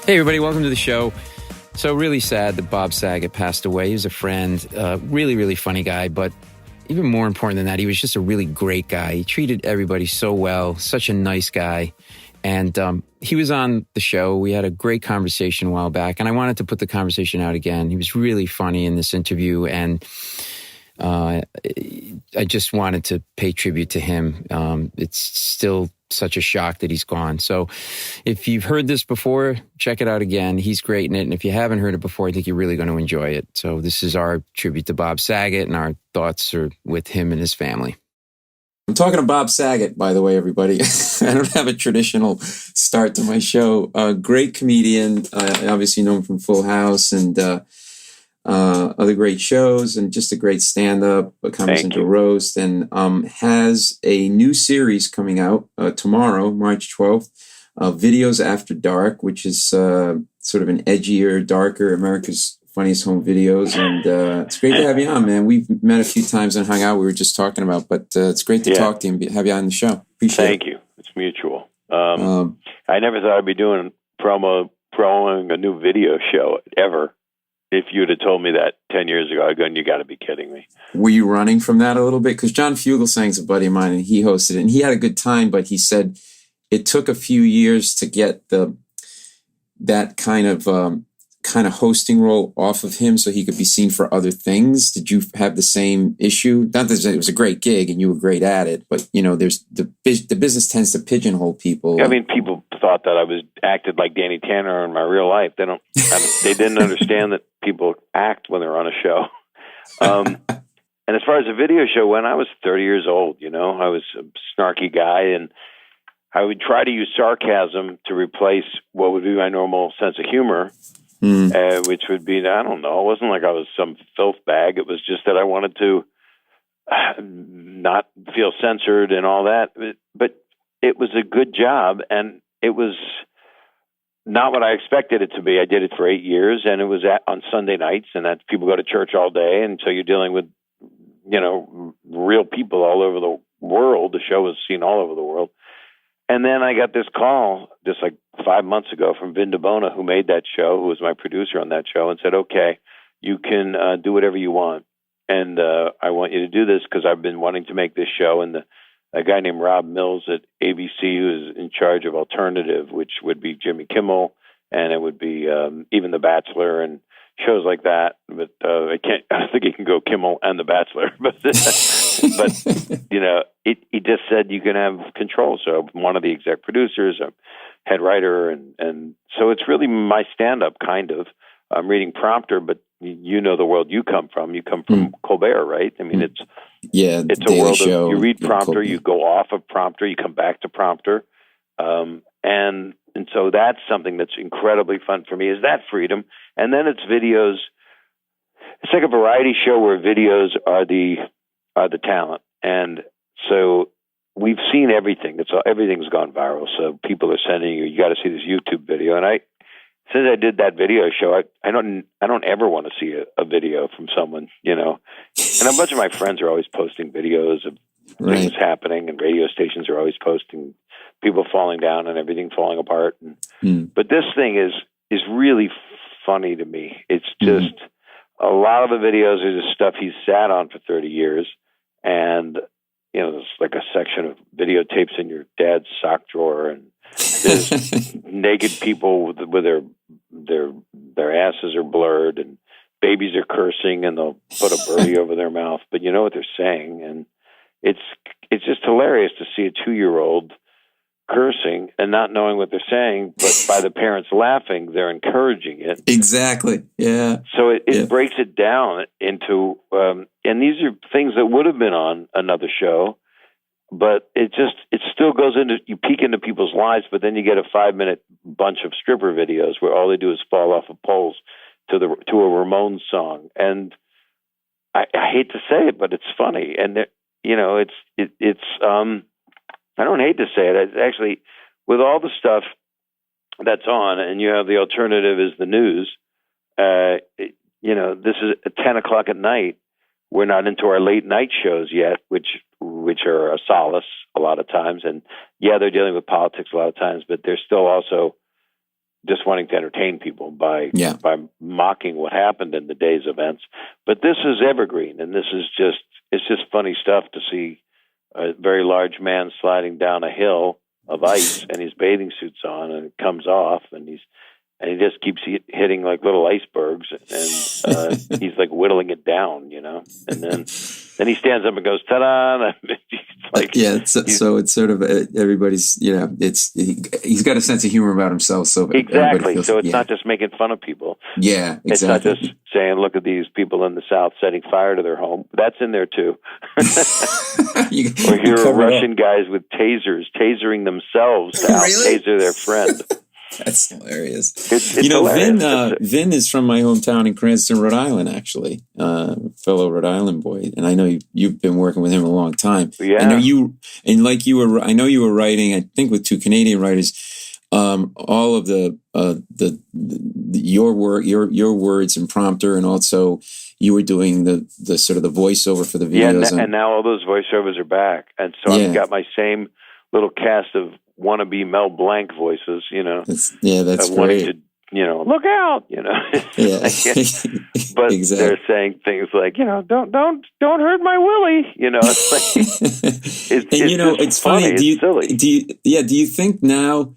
Hey, everybody, welcome to the show. So really sad that Bob Saget passed away. He was a friend, really, really funny guy, but even more important than that, he was just a really great guy. He treated everybody so well, such a nice guy. And he was on the show. We had a great conversation a while back, and I wanted to put the conversation out again. He was really funny in this interview, and I just wanted to pay tribute to him. It's still such a shock that he's gone. So if you've heard this before, check it out again. He's great in it. And if you haven't heard it before, I think you're really going to enjoy it. So this is our tribute to Bob Saget, and our thoughts are with him and his family. I'm talking to Bob Saget, by the way, everybody. I don't have a traditional start to my show. Great comedian. I obviously know him from Full House and other great shows, and just a great stand-up, comes into roast, and has a new series coming out tomorrow, March 12th, Videos After Dark, which is sort of an edgier, darker, America's Funniest Home Videos. And it's great to have you on, man. We've met a few times and hung out. We were just talking about, but it's great to talk to you and have you on the show. Appreciate it. Thank you. It's mutual. I never thought I'd be doing promoing a new video show ever. If you'd have told me that 10 years ago, I'd go, you got to be kidding me. Were you running from that a little bit? Because John Fugelsang's a buddy of mine, and he hosted it, and he had a good time, but he said it took a few years to get that kind of hosting role off of him so he could be seen for other things. Did you have the same issue? Not that it was a great gig and you were great at it, but there's the business tends to pigeonhole people. I mean, people thought that I was acted like Danny Tanner in my real life. They didn't understand that people act when they're on a show. And as far as the video show went, I was 30 years old. I was a snarky guy, and I would try to use sarcasm to replace what would be my normal sense of humor. Which would be, I don't know, it wasn't like I was some filth bag. It was just that I wanted to not feel censored and all that. But it was a good job, and it was not what I expected it to be. I did it for 8 years, and it was on Sunday nights, and that people go to church all day, and so you're dealing with, real people all over the world. The show was seen all over the world. And then I got this call just like 5 months ago from Vin DeBona, who made that show, who was my producer on that show, and said, okay, you can do whatever you want. And I want you to do this because I've been wanting to make this show. And a guy named Rob Mills at ABC, who is in charge of Alternative, which would be Jimmy Kimmel, and it would be even The Bachelor and shows like that. But I don't think he can go Kimmel and The Bachelor. But he just said you can have control. So I'm one of the exec producers, I'm head writer, and so it's really my stand-up kind of. I'm reading prompter, but the world you come from. You come from Colbert, right? I mean, it's a world show, of you read prompter, you go off of prompter, you come back to prompter, and so that's something that's incredibly fun for me. Is that freedom? And then it's videos. It's like a variety show where videos are the talent, and so we've seen everything. Everything's gone viral. So people are sending you got to see this YouTube video. And since I did that video show, I don't ever want to see a video from someone, And a bunch of my friends are always posting videos of things happening, and radio stations are always posting people falling down and everything falling apart. But this thing is really funny to me. It's just a lot of the videos are just stuff he's sat on for 30 years. And, there's like a section of videotapes in your dad's sock drawer, and there's naked people with their asses are blurred, and babies are cursing, and they'll put a birdie over their mouth, but you know what they're saying. And it's just hilarious to see a 2-year-old cursing and not knowing what they're saying, but by the parents laughing, they're encouraging it. Exactly. Yeah. So it breaks it down into, and these are things that would have been on another show, but it still goes into, you peek into people's lives, but then you get a 5-minute bunch of stripper videos where all they do is fall off of poles to a Ramones song. And I hate to say it, but it's funny. And I don't hate to say it. It's actually, with all the stuff that's on, and you have the alternative is the news, this is at 10 o'clock at night. We're not into our late night shows yet, which are a solace a lot of times. And yeah, they're dealing with politics a lot of times, but they're still also just wanting to entertain people by mocking what happened in the day's events. But this is evergreen, and it's just funny stuff to see a very large man sliding down a hill of ice, and his bathing suit's on, and it comes off, and he just keeps hitting like little icebergs, and he's like whittling it down, and then he stands up and goes, ta-da! Like, so it's sort of everybody's, he's got a sense of humor about himself. So exactly. So it's not just making fun of people. Yeah, exactly. It's not just saying, look at these people in the South setting fire to their home. That's in there too. Or here are Russian guys with tasers tasering themselves to out-taser their friend. That's hilarious. It's hilarious. Vin is from my hometown in Cranston, Rhode Island, actually. Fellow Rhode Island boy. And I know you've been working with him a long time. Yeah. I know you were writing, I think with 2 Canadian writers, all of your work, your words and prompter, and also you were doing the sort of the voiceover for the videos. Yeah, and now all those voiceovers are back. And so I've got my same little cast of wannabe Mel Blanc voices, That's wanting great. to, look out, Yeah. But exactly. they're saying things like, don't hurt my willy, It's like, it's funny. Silly. Do you think now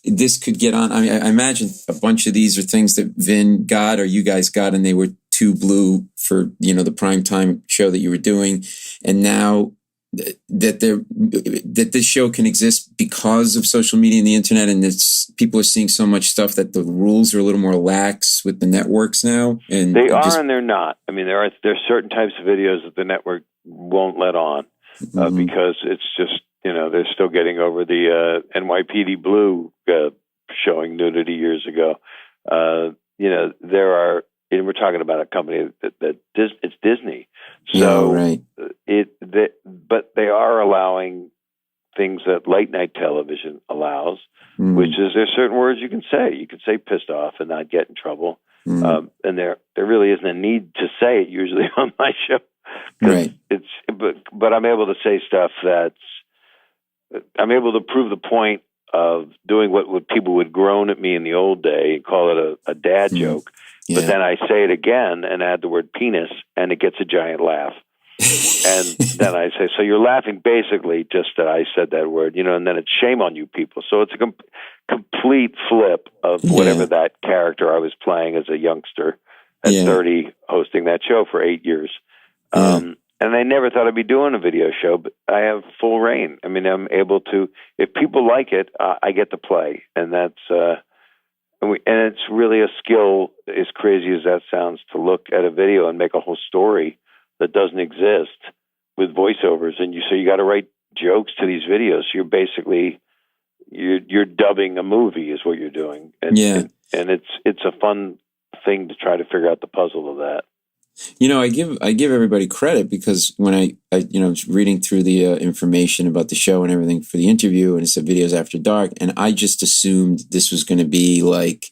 this could get on? I mean, I imagine a bunch of these are things that Vin got or you guys got, and they were too blue for, the primetime show that you were doing. And now that this show can exist because of social media and the internet, and people are seeing so much stuff that the rules are a little more lax with the networks now. And they are, and they're not. I mean, there are certain types of videos that the network won't let on because it's just they're still getting over the NYPD Blue showing nudity years ago. There are. And we're talking about a company that it's Disney, so right. But they are allowing things that late night television allows, which is there's certain words you can say. You can say pissed off and not get in trouble, and there really isn't a need to say it usually on my show. Right. But I'm able to say stuff I'm able to prove the point of doing what people would groan at me in the old day and call it a dad joke. Yeah. But then I say it again and add the word penis, and it gets a giant laugh. And then I say, so you're laughing basically just that I said that word, and then it's shame on you people. So it's a complete flip of whatever that character I was playing as a youngster at 30, hosting that show for 8 years. And I never thought I'd be doing a video show, but I have full reign. I mean, I'm able to, if people like it, I get to play. And that's, and it's really a skill, as crazy as that sounds, to look at a video and make a whole story that doesn't exist with voiceovers. And so you got to write jokes to these videos. You're basically, you're dubbing a movie is what you're doing. And it's a fun thing to try to figure out the puzzle of that. I give everybody credit because when I was reading through the information about the show and everything for the interview, and it said Videos After Dark, and I just assumed this was going to be like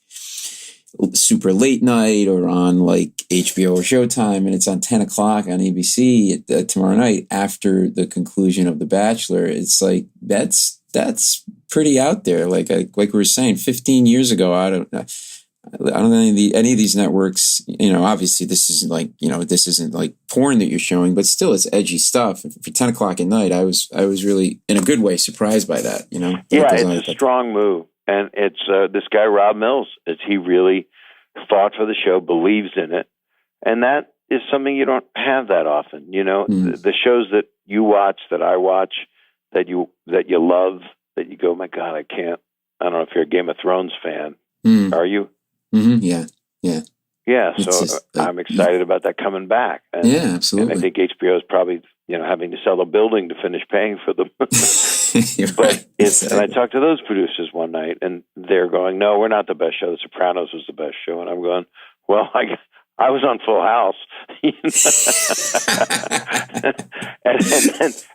super late night or on like HBO or Showtime, and it's on 10 o'clock on ABC tomorrow night after the conclusion of The Bachelor. It's like that's pretty out there. Like we were saying, 15 years ago, I don't think any of these networks, obviously this isn't like porn that you're showing, but still it's edgy stuff. For 10 o'clock at night, I was really, in a good way, surprised by that, Yeah, it's a strong move. And it's this guy, Rob Mills, he really fought for the show, believes in it. And that is something you don't have that often. The shows that you watch, that I watch, that you love, that you go, my God, I don't know if you're a Game of Thrones fan. Are you? Mm-hmm. Yeah. Yeah, so I'm excited about that coming back. And, absolutely. And I think HBO is probably, having to sell a building to finish paying for them. But and I talked to those producers one night, and they're going, no, we're not the best show. The Sopranos was the best show. And I'm going, well, I was on Full House.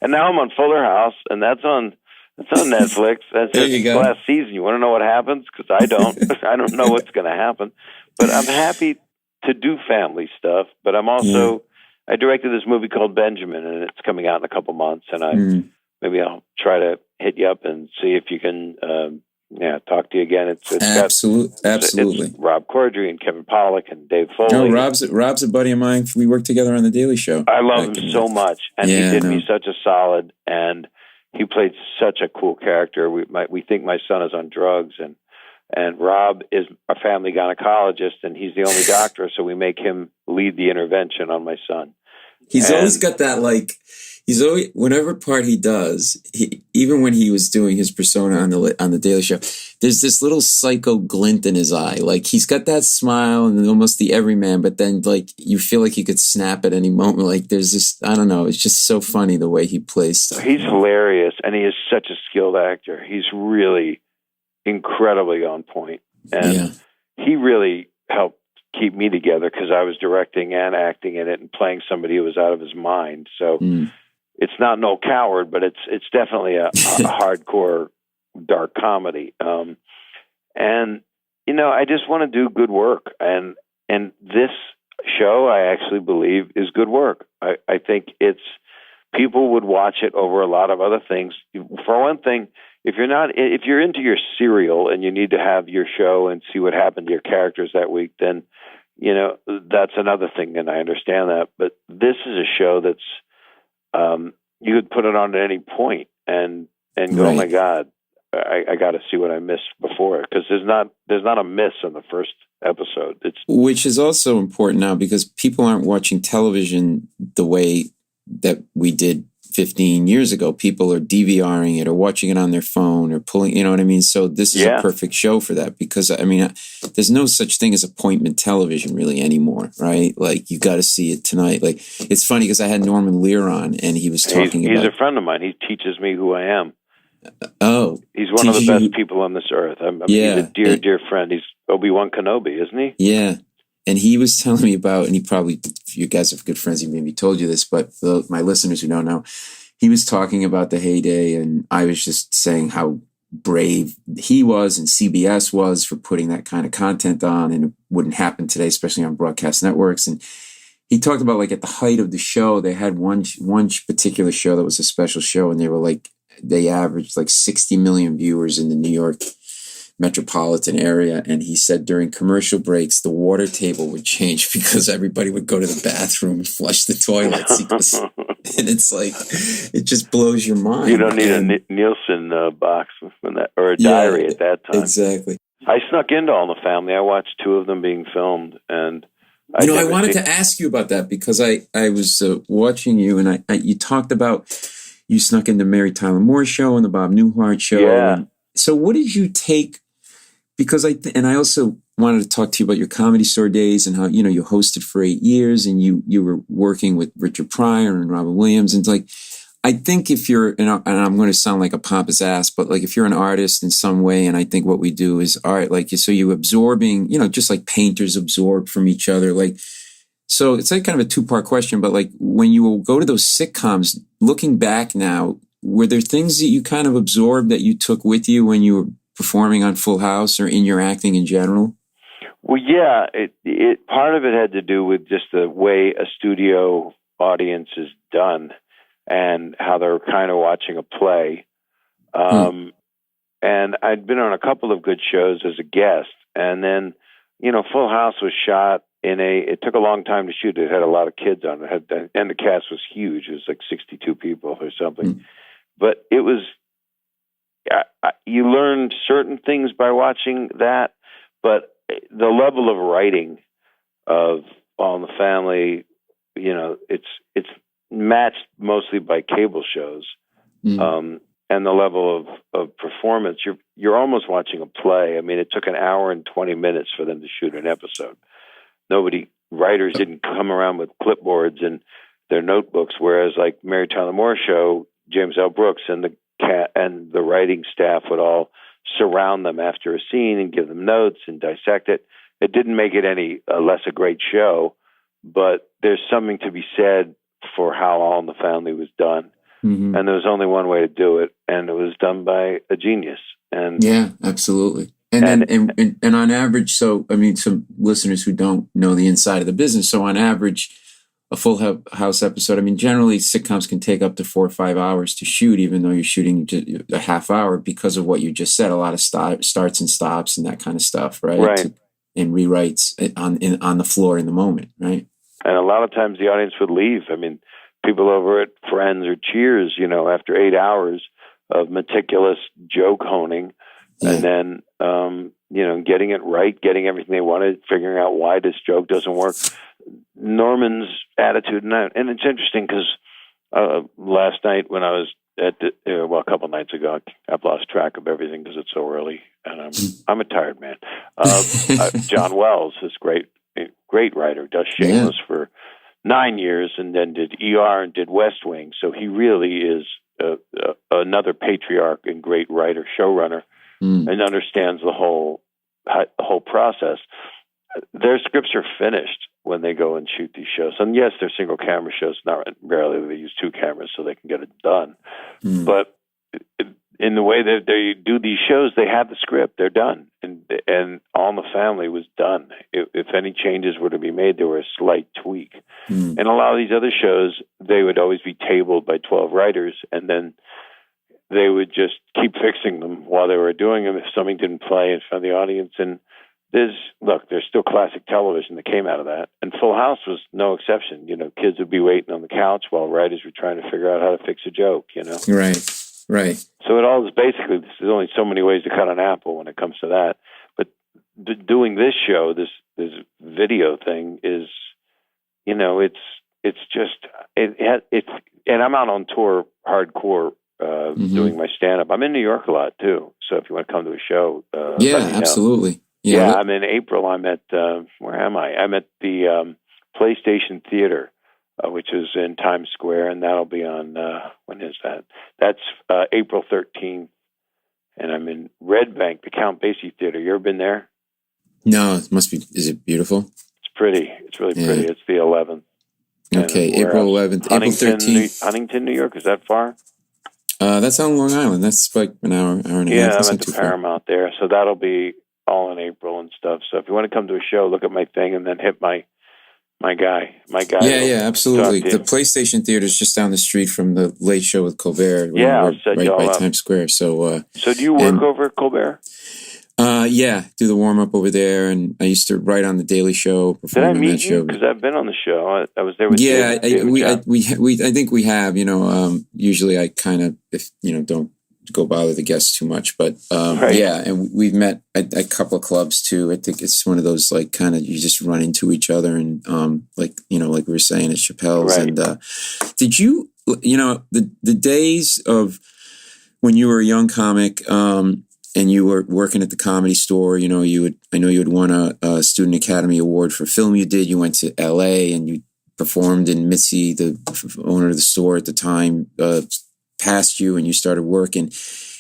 and now I'm on Fuller House, and that's on Netflix. That's the last season. You want to know what happens? Because I don't. I don't know what's going to happen. But I'm happy to do family stuff. But I'm also, I directed this movie called Benjamin, and it's coming out in a couple months. And maybe I'll try to hit you up and see if you can talk to you again. It's Absolutely. It's Rob Corddry and Kevin Pollak and Dave Foley. No, Rob's a buddy of mine. We worked together on The Daily Show. I love him so much, and he did me such a solid, and he played such a cool character. We think my son is on drugs, and Rob is a family gynecologist, and he's the only doctor, so we make him lead the intervention on my son. He's always got that, like, whatever part he does, even when he was doing his persona on the Daily Show, there's this little psycho glint in his eye. Like, he's got that smile and almost the everyman, but then, like, you feel like he could snap at any moment. Like, there's this, I don't know, it's just so funny the way he plays stuff. He's hilarious, and he is such a skilled actor. He's really incredibly on point. And he really helped keep me together because I was directing and acting in it and playing somebody who was out of his mind. So it's not No Coward, but it's definitely a hardcore dark comedy. And I just want to do good work, and this show I actually believe is good work. I think people would watch it over a lot of other things. For one thing, if you're into your serial and you need to have your show and see what happened to your characters that week, then that's another thing, and I understand that. But this is a show that's you could put it on at any point and go, oh my God, I got to see what I missed before, because there's not a miss in the first episode. Which is also important now because people aren't watching television the way that we did 15 years ago. People are DVRing it or watching it on their phone or pulling, you know what I mean? So this is a perfect show for that because, I mean, there's no such thing as appointment television really anymore, right? Like, you got to see it tonight. Like, it's funny because I had Norman Lear on and he was talking about... He's a friend of mine. He teaches me who I am. Oh. He's one of the best people on this earth. He's a dear friend. He's Obi-Wan Kenobi, isn't he? Yeah. And he was telling me about, and he probably, if you guys have good friends, he maybe told you this, but my listeners who don't know, he was talking about the heyday, and I was just saying how brave he was and CBS was for putting that kind of content on, and it wouldn't happen today, especially on broadcast networks. And he talked about, like, at the height of the show, they had one particular show that was a special show, and they averaged like 60 million viewers in the New York metropolitan area, and he said during commercial breaks the water table would change because everybody would go to the bathroom and flush the toilets. And it's like, it just blows your mind. You don't need a Nielsen box or a diary at that time. Exactly. I snuck into All in the Family. I watched 2 of them being filmed, and I wanted to ask you about that because I was watching you, and you talked about you snuck into Mary Tyler Moore's show and the Bob Newhart show. Yeah. So what did you take? Because I also wanted to talk to you about your Comedy Store days and how, you hosted for 8 years and you were working with Richard Pryor and Robin Williams. And like, I think if you're, and I'm going to sound like a pompous ass, but like if you're an artist in some way, and I think what we do is art, like, so you absorbing, just like painters absorb from each other. Like, so it's like kind of a 2-part question, but like when you will go to those sitcoms, looking back now, were there things that you kind of absorbed that you took with you when you were performing on Full House or in your acting in general? Well, yeah, it part of it had to do with just the way a studio audience is done and how they're kind of watching a play. And I'd been on a couple of good shows as a guest, and then, Full House was shot it took a long time to shoot. It had a lot of kids on it, and the cast was huge. It was like 62 people or something. But it was, you learned certain things by watching that, but the level of writing of All in the Family, it's matched mostly by cable shows, and the level of performance. You're almost watching a play. I mean, it took 1 hour and 20 minutes for them to shoot an episode. Writers didn't come around with clipboards and their notebooks, whereas like Mary Tyler Moore show, James L. Brooks and the writing staff would all surround them after a scene and give them notes and dissect it. It didn't make it any less a great show, but there's something to be said for how All in the Family was done. And there was only one way to do it, and it was done by a genius. And yeah, absolutely. And on average, so I mean, some listeners who don't know the inside of the business, so on average, a Full House episode. I mean, generally sitcoms can take up to 4 or 5 hours to shoot, even though you're shooting a half hour, because of what you just said. A lot of starts and stops and that kind of stuff, right? Right. And rewrites on the floor in the moment, right? And a lot of times the audience would leave. I mean, people over at Friends or Cheers, after 8 hours of meticulous joke honing, and then, getting it right, getting everything they wanted, figuring out why this joke doesn't work. Norman's attitude, and it's interesting because last night when I was at a couple nights ago, I've lost track of everything because it's so early, and I'm a tired man. John Wells, this great writer, does Shameless for 9 years, and then did ER and did West Wing. So he really is another patriarch and great writer, showrunner, and understands the whole process. Their scripts are finished when they go and shoot these shows. And yes, they're single camera shows. Not rarely they use 2 cameras so they can get it done. But in the way that they do these shows, they have the script. They're done. And All in the Family was done. If any changes were to be made, there were a slight tweak. And a lot of these other shows, they would always be tabled by 12 writers, and then they would just keep fixing them while they were doing them if something didn't play in front of the audience. And there's still classic television that came out of that. And Full House was no exception. Kids would be waiting on the couch while writers were trying to figure out how to fix a joke, Right. So it all is basically, there's only so many ways to cut an apple when it comes to that. But doing this show, this video thing is, it's just, and I'm out on tour hardcore, doing my stand-up. I'm in New York a lot too. So if you want to come to a show, absolutely. Yeah, I'm in April. I'm at, where am I? I'm at the PlayStation Theater, which is in Times Square, and that'll be on, when is that? That's April 13th. And I'm in Red Bank, the Count Basie Theater. You ever been there? No, it must be. Is it beautiful? It's pretty. It's really pretty. It's the 11th. Okay, April 11th. April 13th. Huntington, New York. Is that far? That's on Long Island. That's like an hour and a half. Yeah, I'm at the Paramount there. So that'll be all in April and stuff. So if you want to come to a show, look at my thing and then hit my guy. Yeah, absolutely. The PlayStation Theater is just down the street from the Late Show with Colbert. I'll set right you all by up. Times Square. So do you work over at Colbert? Do the warm up over there, and I used to write on the Daily Show. Did I meet you? Because I've been on the show. I was there with David. I think we have. Usually I kind of don't go bother the guests too much, but and we've met at a couple of clubs too. I think it's one of those like kind of you just run into each other, and like we were saying at Chappelle's. Right. And did you the days of when you were a young comic? And you were working at the Comedy Store, I know you had won a Student Academy Award for a film you did. You went to LA and you performed, and Mitzi, the owner of the store at the time, passed you and you started working.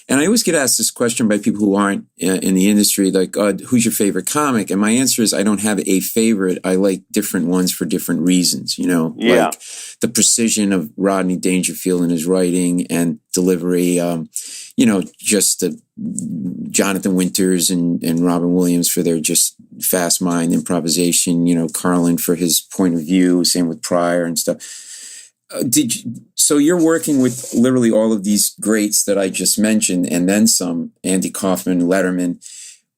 And I always get asked this question by people who aren't in the industry, like, who's your favorite comic? And my answer is I don't have a favorite. I like different ones for different reasons, like the precision of Rodney Dangerfield in his writing and delivery, just the Jonathan Winters and Robin Williams for their just fast mind improvisation, Carlin for his point of view, same with Pryor and stuff. So you're working with literally all of these greats that I just mentioned, and then some, Andy Kaufman, Letterman.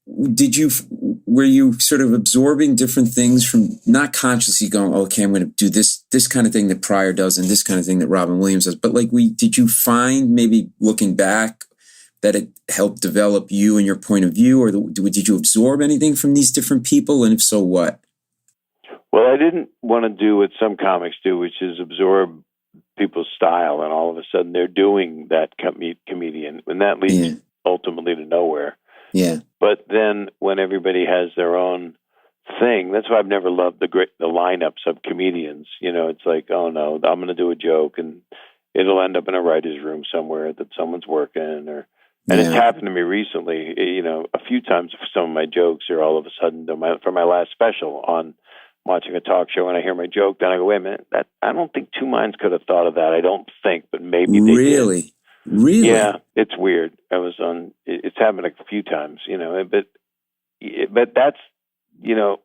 Were you sort of absorbing different things from, not consciously going, okay, I'm going to do this kind of thing that Pryor does and this kind of thing that Robin Williams does, but did you find, maybe looking back, that it helped develop you and your point of view, or did you absorb anything from these different people, and if so, what? Well, I didn't want to do what some comics do, which is absorb people's style, and all of a sudden they're doing that comedian, and that leads ultimately to nowhere. Yeah. But then when everybody has their own thing, that's why I've never loved the lineups of comedians. It's like, oh no, I'm going to do a joke, and it'll end up in a writer's room somewhere that someone's working, and it's happened to me recently. A few times some of my jokes are all of a sudden from my last special on watching a talk show, and I hear my joke, then I go, wait a minute, I don't think Two Minds could have thought of that. I don't think, but maybe they did. Really? Yeah, it's weird. It's happened a few times, but that's,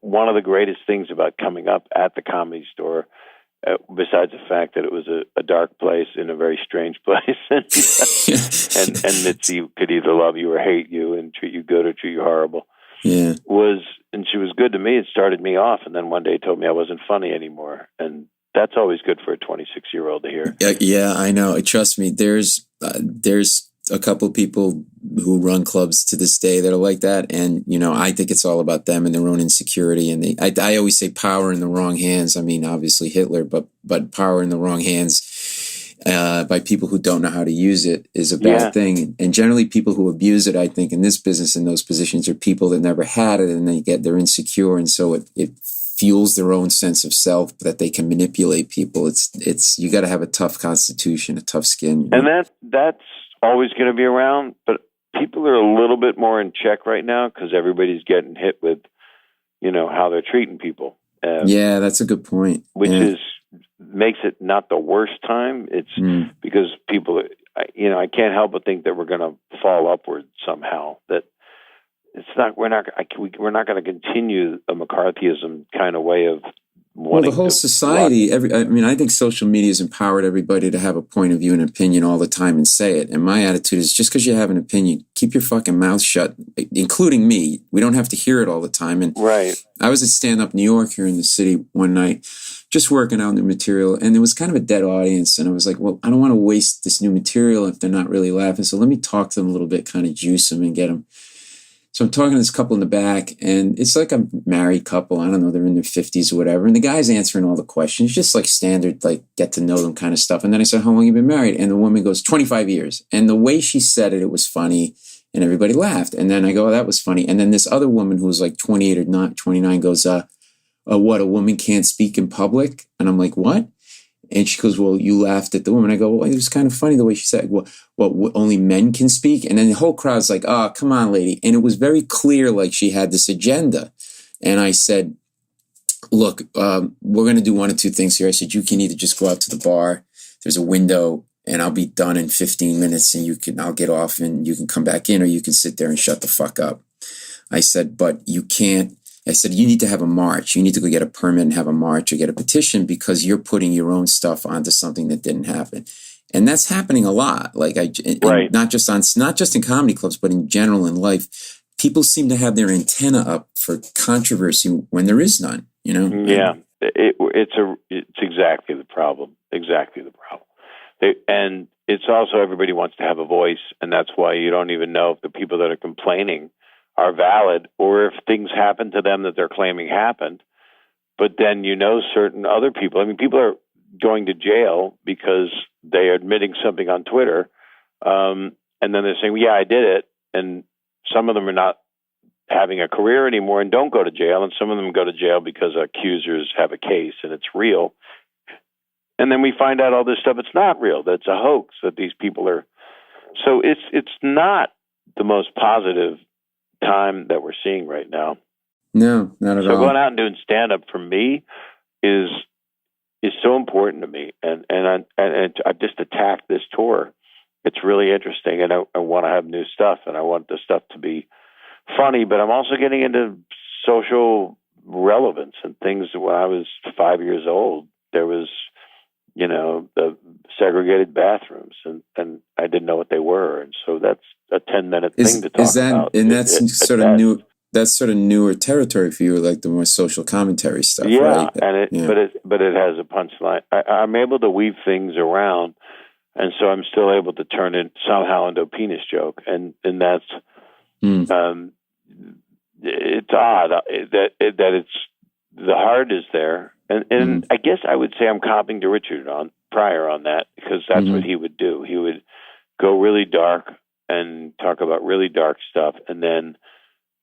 one of the greatest things about coming up at the Comedy Store besides the fact that it was a dark place in a very strange place, and Mitzi could either love you or hate you, and treat you good or treat you horrible. Yeah. And she was good to me. It started me off, and then one day told me I wasn't funny anymore, and that's always good for a 26-year-old to hear. Yeah, I know. Trust me. There's a couple people who run clubs to this day that are like that, and I think it's all about them and their own insecurity. And I always say power in the wrong hands. I mean, obviously Hitler, but power in the wrong hands by people who don't know how to use it is a bad thing. And generally, people who abuse it, I think, in this business in those positions are people that never had it, and they're insecure, and so it fuels their own sense of self that they can manipulate people. It's you got to have a tough constitution, a tough skin. And that's always going to be around, but people are a little bit more in check right now because everybody's getting hit with, how they're treating people. Yeah, that's a good point. Which makes it not the worst time. It's because people, I can't help but think that we're going to fall upward somehow. That it's not. We're not going to continue a McCarthyism kind of way of. Well, the whole society, I think social media has empowered everybody to have a point of view and opinion all the time and say it. And my attitude is just because you have an opinion, keep your fucking mouth shut, including me. We don't have to hear it all the time. And right. I was at Stand Up New York here in the city one night, just working out new material. And there was kind of a dead audience. And I was like, well, I don't want to waste this new material if they're not really laughing. So let me talk to them a little bit, kind of juice them and get them. So I'm talking to this couple in the back, and it's like a married couple. I don't know, they're in their 50s or whatever. And the guy's answering all the questions, just like standard, like get to know them kind of stuff. And then I said, how long have you been married? And the woman goes, 25 years. And the way she said it, it was funny. And everybody laughed. And then I go, oh, that was funny. And then this other woman who was like 28 or not 29 goes, what, a woman can't speak in public? And I'm like, what? And she goes, well, you laughed at the woman. I go, well, it was kind of funny the way she said, well, only men can speak? And then the whole crowd's like, oh, come on, lady. And it was very clear, like she had this agenda. And I said, look, we're going to do one of two things here. I said, you can either just go out to the bar. There's a window and I'll be done in 15 minutes and I'll get off and you can come back in, or you can sit there and shut the fuck up. I said, but you can't. I said, you need to have a march. You need to go get a permit and have a march or get a petition because you're putting your own stuff onto something that didn't happen. And that's happening a lot. Like right. not just in comedy clubs, but in general in life, people seem to have their antenna up for controversy when there is none, Yeah. It's exactly the problem. Exactly the problem. And it's also everybody wants to have a voice. And that's why you don't even know if the people that are complaining are valid, or if things happen to them that they're claiming happened. But then certain other people, people are going to jail because they are admitting something on Twitter, and then they're saying, well, yeah, I did it. And some of them are not having a career anymore and don't go to jail, and some of them go to jail because accusers have a case and it's real. And then we find out all this stuff, it's not real, that it's a hoax, that these people are... So it's not the most positive time that we're seeing right now. No, not at all. So going out and doing stand up for me is so important to me, and I've just attacked this tour. It's really interesting, and I want to have new stuff, and I want the stuff to be funny. But I'm also getting into social relevance and things. When I was 5 years old, there was the segregated bathrooms, and I didn't know what they were, and so that's a 10-minute thing to talk about. And that's sort of new. That's sort of newer territory for you, like the more social commentary stuff, right? But it has a punchline. I'm able to weave things around, and so I'm still able to turn it somehow into a penis joke, and that's it's odd that it's the heart is there. And I guess I would say I'm copying to Richard Pryor on that, because that's what he would do. He would go really dark and talk about really dark stuff, and then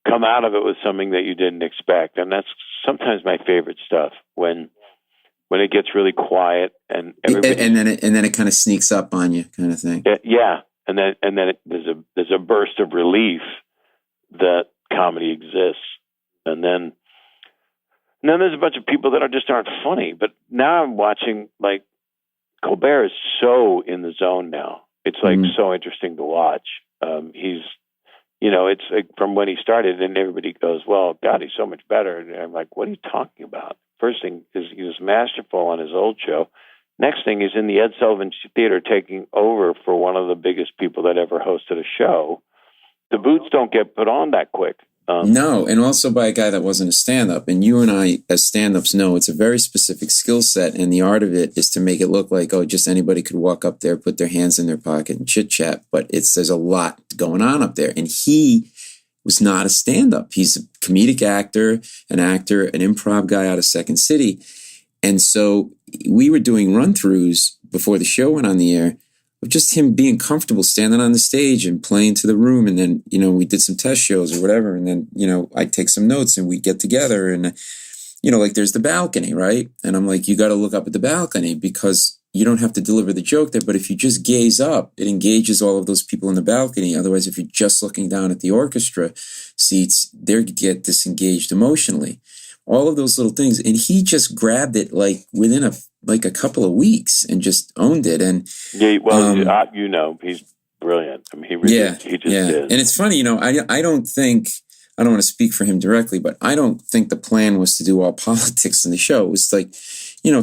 come out of it with something that you didn't expect. And that's sometimes my favorite stuff, when it gets really quiet and then it kind of sneaks up on you, kind of thing. Yeah, and then there's a burst of relief that comedy exists, and then there's a bunch of people that aren't funny. But now I'm watching, like, Colbert is so in the zone now. It's like so interesting to watch. He's, it's like from when he started, and everybody goes, well, God, he's so much better. And I'm like, what are you talking about? First thing is he was masterful on his old show. Next thing, he's in the Ed Sullivan Theater taking over for one of the biggest people that ever hosted a show. The boots don't get put on that quick. No, and also by a guy that wasn't a stand-up. And you and I, as stand-ups, know it's a very specific skill set, and the art of it is to make it look like, oh, just anybody could walk up there, put their hands in their pocket, and chit-chat. But there's a lot going on up there. And he was not a stand-up. He's a comedic actor, an improv guy out of Second City. And so we were doing run-throughs before the show went on the air of just him being comfortable standing on the stage and playing to the room. And then, we did some test shows or whatever. And then, I'd take some notes and we'd get together and, like there's the balcony, right? And I'm like, you got to look up at the balcony because you don't have to deliver the joke there. But if you just gaze up, it engages all of those people in the balcony. Otherwise, if you're just looking down at the orchestra seats, they get disengaged emotionally. All of those little things. And he just grabbed it like within a couple of weeks and just owned it. And yeah, well, he's brilliant. I mean, he really, he just is. And it's funny, I don't want to speak for him directly, but I don't think the plan was to do all politics in the show. It was like,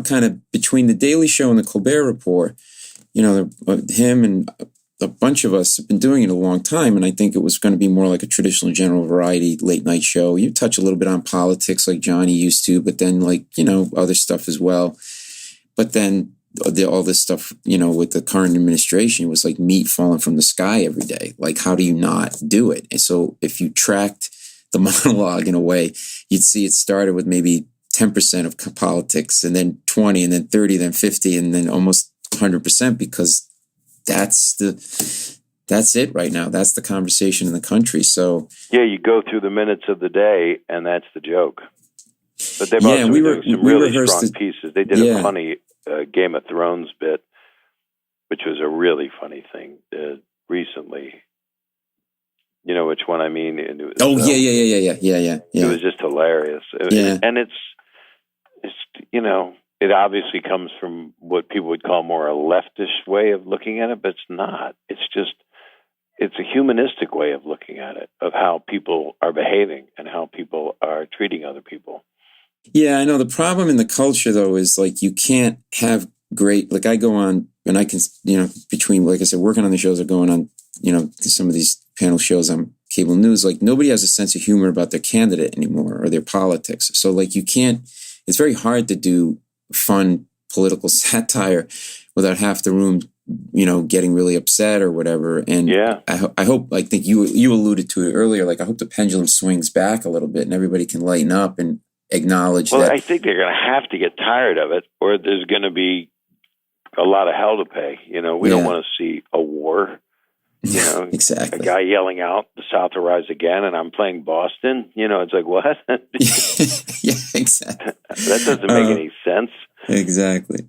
kind of between the Daily Show and the Colbert Report, him and a bunch of us have been doing it a long time, and I think it was going to be more like a traditional general variety late night show. You touch a little bit on politics like Johnny used to, but then other stuff as well. But then all this stuff, with the current administration was like meat falling from the sky every day. Like, how do you not do it? And so if you tracked the monologue in a way, you'd see it started with maybe 10% of politics, and then 20, and then 30, then 50, and then almost 100%, because that's it right now. That's the conversation in the country. So yeah, you go through the minutes of the day, and that's the joke. But they've also been doing some really strong pieces. They did a funny Game of Thrones bit, which was a really funny thing recently. You know which one I mean? It was, yeah. It was just hilarious. And it's it obviously comes from what people would call more a leftish way of looking at it, but it's not. It's a humanistic way of looking at it, of how people are behaving and how people are treating other people. Yeah, I know. The problem in the culture, though, is like you can't have great, like I go on and I can, between, like I said, working on the shows or going on, some of these panel shows on cable news, like nobody has a sense of humor about their candidate anymore or their politics. So like it's very hard to do fun political satire without half the room, getting really upset or whatever. And I hope, I think you alluded to it earlier, like I hope the pendulum swings back a little bit and everybody can lighten up and acknowledge that. Well, I think they're going to have to get tired of it, or there's going to be a lot of hell to pay. We don't want to see a war. Exactly. A guy yelling out, "The South will rise again," and I'm playing Boston. It's like, what? Yeah, exactly. That doesn't make any sense. Exactly.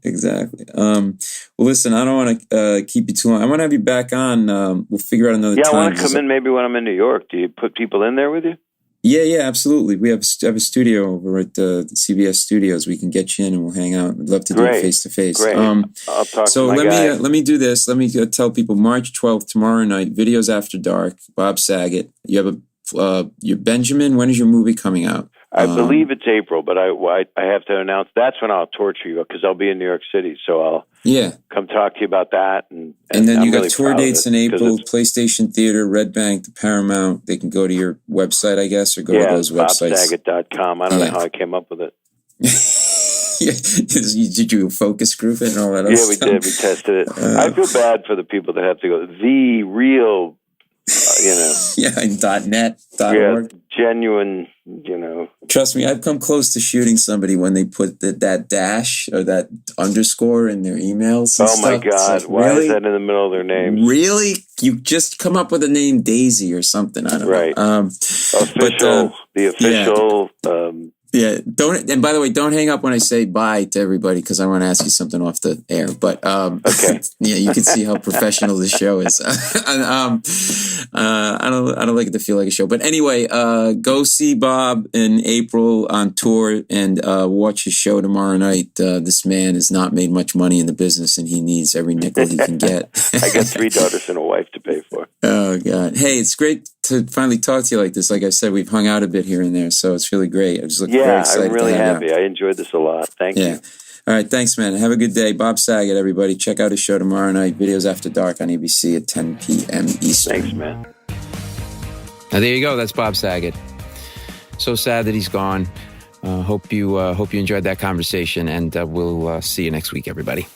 Well, listen, I don't want to keep you too long. I want to have you back on. We'll figure out another time. Yeah, I want to come in maybe when I'm in New York. Do you put people in there with you? Yeah, absolutely. We have a studio over at the CBS Studios. We can get you in and we'll hang out. I'd love to do it face to face. Great. I'll talk so to my guy. let me do this. Let me tell people March 12th, tomorrow night, Videos After Dark, Bob Saget. You have your Benjamin. When is your movie coming out? I believe it's April, but I have to announce that's when I'll torture you because I'll be in New York City. So I'll come talk to you about that. And then I'm you got really tour dates in April, PlayStation Theater, Red Bank, the Paramount. They can go to your website, I guess, or go to those websites. BobSaget.com. I don't know how I came up with it. Did you focus group it and all that other stuff? Yeah, we did. We tested it. I feel bad for the people that have to go, the real, .net.org. Genuine, Trust me, I've come close to shooting somebody when they put that dash or that underscore in their emails. And my God. Like, why is that in the middle of their name? Really? You just come up with a name Daisy or something. I don't know. The official. Don't. And by the way, don't hang up when I say bye to everybody because I want to ask you something off the air. But okay, you can see how professional this show is. I don't like it to feel like a show. But anyway, go see Bob in April on tour and watch his show tomorrow night. This man has not made much money in the business, and he needs every nickel he can get. I got 3 daughters and a wife to pay for. Oh God! Hey, it's great to finally talk to you like this. Like I said, we've hung out a bit here and there, so it's really great. I was very excited. I'm really to hang happy. out. I enjoyed this a lot. Thank you. All right, thanks, man. Have a good day. Bob Saget, everybody. Check out his show tomorrow night, Videos After Dark on ABC at 10 p.m. Eastern. Thanks, man. Now, there you go. That's Bob Saget. So sad that he's gone. Hope you enjoyed that conversation, and we'll see you next week, everybody.